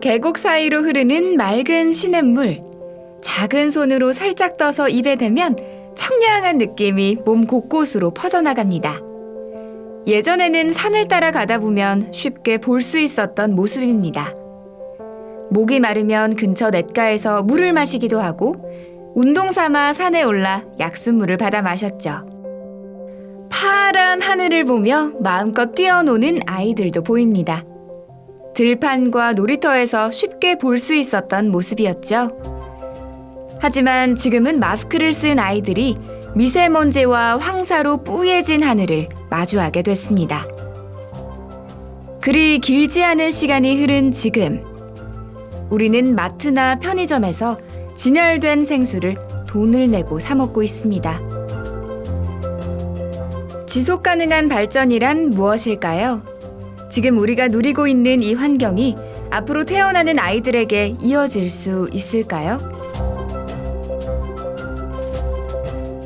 계곡 사이로 흐르는 맑은 시냇물. 작은 손으로 살짝 떠서 입에 대면 청량한 느낌이 몸 곳곳으로 퍼져나갑니다. 예전에는 산을 따라 가다 보면 쉽게 볼 수 있었던 모습입니다. 목이 마르면 근처 냇가에서 물을 마시기도 하고 운동 삼아 산에 올라 약수물을 받아 마셨죠. 파란 하늘을 보며 마음껏 뛰어노는 아이들도 보입니다. 들판과 놀이터에서 쉽게 볼 수 있었던 모습이었죠. 하지만 지금은 마스크를 쓴 아이들이 미세먼지와 황사로 뿌예진 하늘을 마주하게 됐습니다. 그리 길지 않은 시간이 흐른 지금, 우리는 마트나 편의점에서 진열된 생수를 돈을 내고 사 먹고 있습니다. 지속 가능한 발전이란 무엇일까요? 지금 우리가 누리고 있는 이 환경이 앞으로 태어나는 아이들에게 이어질 수 있을까요?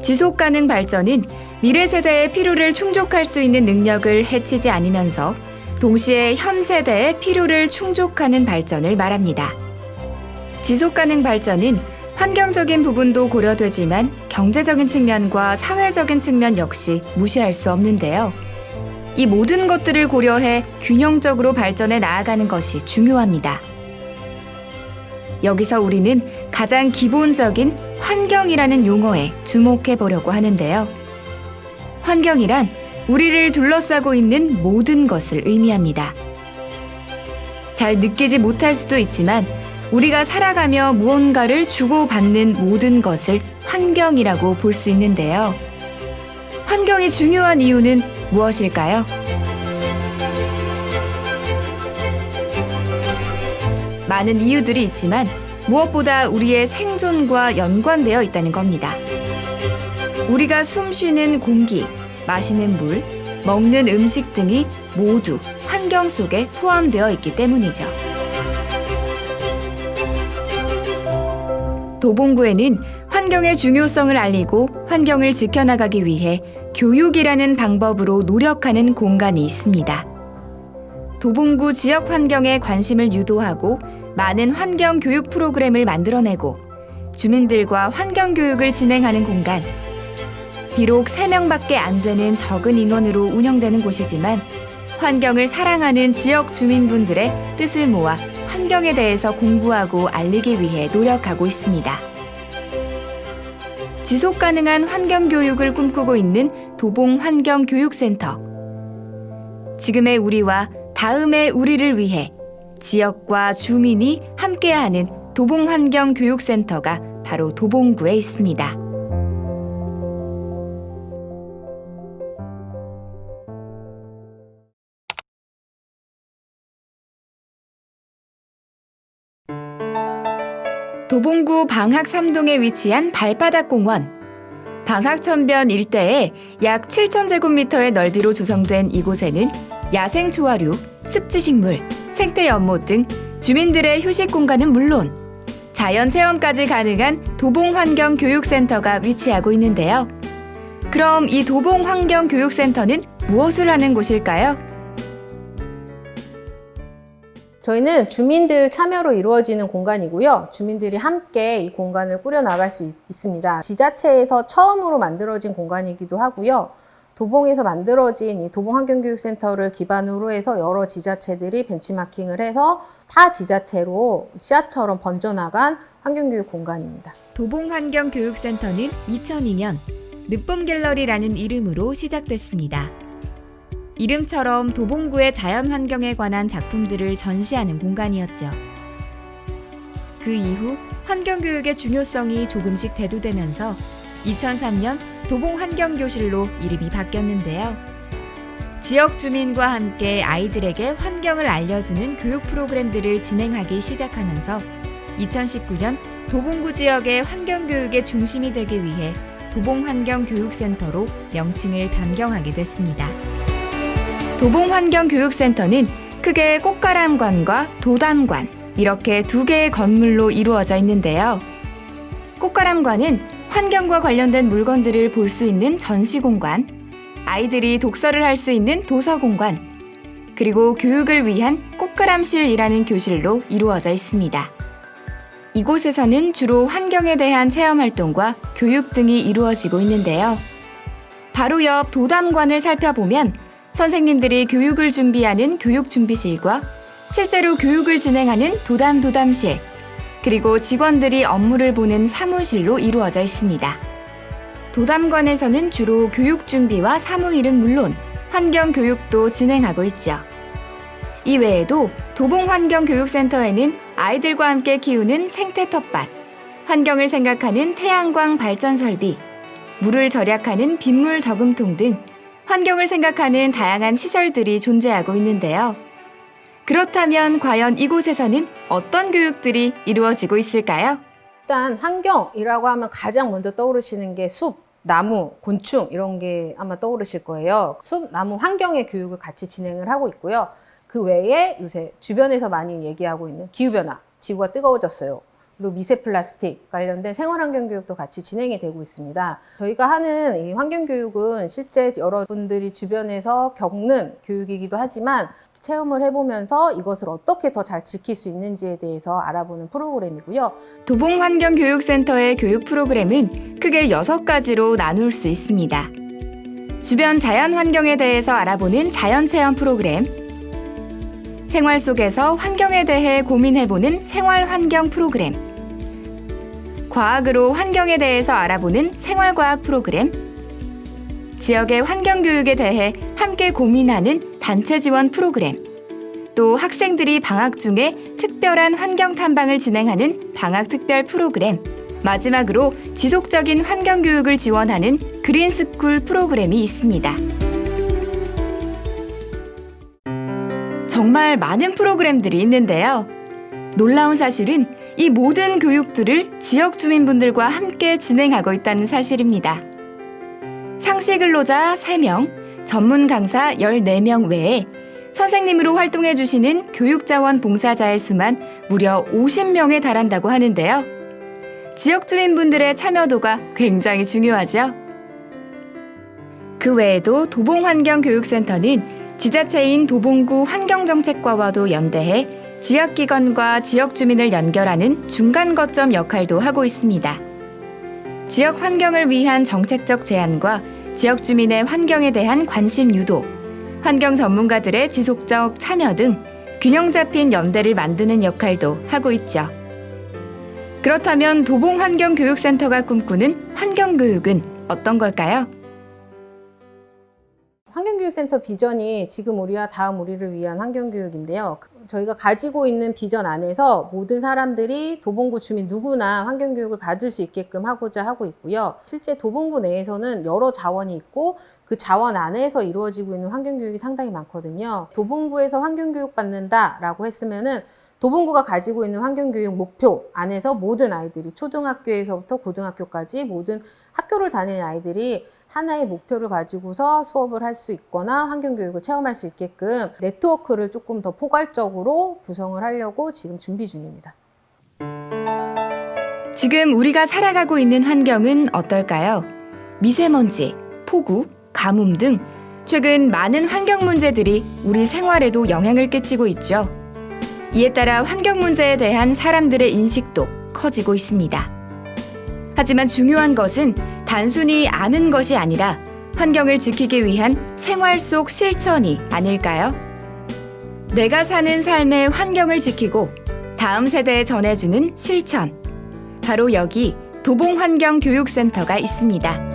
지속 가능 발전은 미래 세대의 필요를 충족할 수 있는 능력을 해치지 않으면서 동시에 현 세대의 필요를 충족하는 발전을 말합니다. 지속 가능 발전은 환경적인 부분도 고려되지만 경제적인 측면과 사회적인 측면 역시 무시할 수 없는데요. 이 모든 것들을 고려해 균형적으로 발전해 나아가는 것이 중요합니다. 여기서 우리는 가장 기본적인 환경이라는 용어에 주목해 보려고 하는데요. 환경이란 우리를 둘러싸고 있는 모든 것을 의미합니다. 잘 느끼지 못할 수도 있지만 우리가 살아가며 무언가를 주고받는 모든 것을 환경이라고 볼 수 있는데요. 환경이 중요한 이유는 무엇일까요? 많은 이유들이 있지만 무엇보다 우리의 생존과 연관되어 있다는 겁니다. 우리가 숨 쉬는 공기, 마시는 물, 먹는 음식 등이 모두 환경 속에 포함되어 있기 때문이죠. 도봉구에는 환경의 중요성을 알리고 환경을 지켜나가기 위해 교육이라는 방법으로 노력하는 공간이 있습니다. 도봉구 지역 환경에 관심을 유도하고 많은 환경 교육 프로그램을 만들어내고 주민들과 환경 교육을 진행하는 공간. 비록 3명밖에 안 되는 적은 인원으로 운영되는 곳이지만 환경을 사랑하는 지역 주민분들의 뜻을 모아 환경에 대해서 공부하고 알리기 위해 노력하고 있습니다. 지속 가능한 환경 교육을 꿈꾸고 있는 도봉환경교육센터. 지금의 우리와 다음의 우리를 위해 지역과 주민이 함께하는 도봉환경교육센터가 바로 도봉구에 있습니다. 도봉구 방학 3동에 위치한 발바닥공원. 방학천변 일대에 약 7,000제곱미터의 넓이로 조성된 이곳에는 야생 조화류, 습지식물, 생태 연못 등 주민들의 휴식 공간은 물론 자연 체험까지 가능한 도봉환경교육센터가 위치하고 있는데요. 그럼 이 도봉환경교육센터는 무엇을 하는 곳일까요? 저희는 주민들 참여로 이루어지는 공간이고요. 주민들이 함께 이 공간을 꾸려나갈 수 있습니다. 지자체에서 처음으로 만들어진 공간이기도 하고요. 도봉에서 만들어진 이 도봉환경교육센터를 기반으로 해서 여러 지자체들이 벤치마킹을 해서 타 지자체로 씨앗처럼 번져나간 환경교육 공간입니다. 도봉환경교육센터는 2002년 늦봄갤러리라는 이름으로 시작됐습니다. 이름처럼 도봉구의 자연환경에 관한 작품들을 전시하는 공간이었죠. 그 이후 환경교육의 중요성이 조금씩 대두되면서 2003년 도봉환경교실로 이름이 바뀌었는데요. 지역 주민과 함께 아이들에게 환경을 알려주는 교육 프로그램들을 진행하기 시작하면서 2019년 도봉구 지역의 환경교육의 중심이 되기 위해 도봉환경교육센터로 명칭을 변경하게 됐습니다. 도봉환경교육센터는 크게 꽃가람관과 도담관 이렇게 2개의 건물로 이루어져 있는데요. 꽃가람관은 환경과 관련된 물건들을 볼 수 있는 전시공간, 아이들이 독서를 할 수 있는 도서공간, 그리고 교육을 위한 꽃 체크람실이라는 교실로 이루어져 있습니다. 이곳에서는 주로 환경에 대한 체험 활동과 교육 등이 이루어지고 있는데요. 바로 옆 도담관을 살펴보면 선생님들이 교육을 준비하는 교육준비실과 실제로 교육을 진행하는 도담실, 그리고 직원들이 업무를 보는 사무실로 이루어져 있습니다. 도담관에서는 주로 교육 준비와 사무일은 물론 환경 교육도 진행하고 있죠. 이 외에도 도봉환경교육센터에는 아이들과 함께 키우는 생태 텃밭, 환경을 생각하는 태양광 발전 설비, 물을 절약하는 빗물 저금통 등 환경을 생각하는 다양한 시설들이 존재하고 있는데요. 그렇다면 과연 이곳에서는 어떤 교육들이 이루어지고 있을까요? 일단 환경이라고 하면 가장 먼저 떠오르시는 게 숲, 나무, 곤충 이런 게 아마 떠오르실 거예요. 숲, 나무, 환경의 교육을 같이 진행을 하고 있고요. 그 외에 요새 주변에서 많이 얘기하고 있는 기후변화, 지구가 뜨거워졌어요. 그리고 미세 플라스틱 관련된 생활환경 교육도 같이 진행이 되고 있습니다. 저희가 하는 이 환경 교육은 실제 여러분들이 주변에서 겪는 교육이기도 하지만 체험을 해보면서 이것을 어떻게 더 잘 지킬 수 있는지에 대해서 알아보는 프로그램이고요. 도봉환경교육센터의 교육 프로그램은 크게 6가지로 나눌 수 있습니다. 주변 자연환경에 대해서 알아보는 자연체험 프로그램, 생활 속에서 환경에 대해 고민해보는 생활환경 프로그램, 과학으로 환경에 대해서 알아보는 생활과학 프로그램, 지역의 환경교육에 대해 함께 고민하는 단체 지원 프로그램, 또 학생들이 방학 중에 특별한 환경 탐방을 진행하는 방학 특별 프로그램, 마지막으로 지속적인 환경교육을 지원하는 그린스쿨 프로그램이 있습니다. 정말 많은 프로그램들이 있는데요. 놀라운 사실은 이 모든 교육들을 지역 주민분들과 함께 진행하고 있다는 사실입니다. 상시 근로자 3명, 전문 강사 14명 외에 선생님으로 활동해 주시는 교육자원 봉사자의 수만 무려 50명에 달한다고 하는데요. 지역 주민분들의 참여도가 굉장히 중요하죠. 그 외에도 도봉환경교육센터는 지자체인 도봉구 환경정책과와도 연대해 지역기관과 지역 주민을 연결하는 중간 거점 역할도 하고 있습니다. 지역 환경을 위한 정책적 제안과 지역 주민의 환경에 대한 관심 유도, 환경 전문가들의 지속적 참여 등 균형 잡힌 연대를 만드는 역할도 하고 있죠. 그렇다면 도봉환경교육센터가 꿈꾸는 환경교육은 어떤 걸까요? 환경교육센터 비전이 지금 우리와 다음 우리를 위한 환경교육인데요. 저희가 가지고 있는 비전 안에서 모든 사람들이 도봉구 주민 누구나 환경교육을 받을 수 있게끔 하고자 하고 있고요. 실제 도봉구 내에서는 여러 자원이 있고 그 자원 안에서 이루어지고 있는 환경교육이 상당히 많거든요. 도봉구에서 환경교육 받는다라고 했으면은 도봉구가 가지고 있는 환경교육 목표 안에서 모든 아이들이 초등학교에서부터 고등학교까지 모든 학교를 다니는 아이들이 하나의 목표를 가지고서 수업을 할 수 있거나 환경교육을 체험할 수 있게끔 네트워크를 조금 더 포괄적으로 구성을 하려고 지금 준비 중입니다. 지금 우리가 살아가고 있는 환경은 어떨까요? 미세먼지, 폭우, 가뭄 등 최근 많은 환경 문제들이 우리 생활에도 영향을 끼치고 있죠. 이에 따라 환경 문제에 대한 사람들의 인식도 커지고 있습니다. 하지만 중요한 것은 단순히 아는 것이 아니라 환경을 지키기 위한 생활 속 실천이 아닐까요? 내가 사는 삶의 환경을 지키고 다음 세대에 전해주는 실천. 바로 여기 도봉환경교육센터가 있습니다.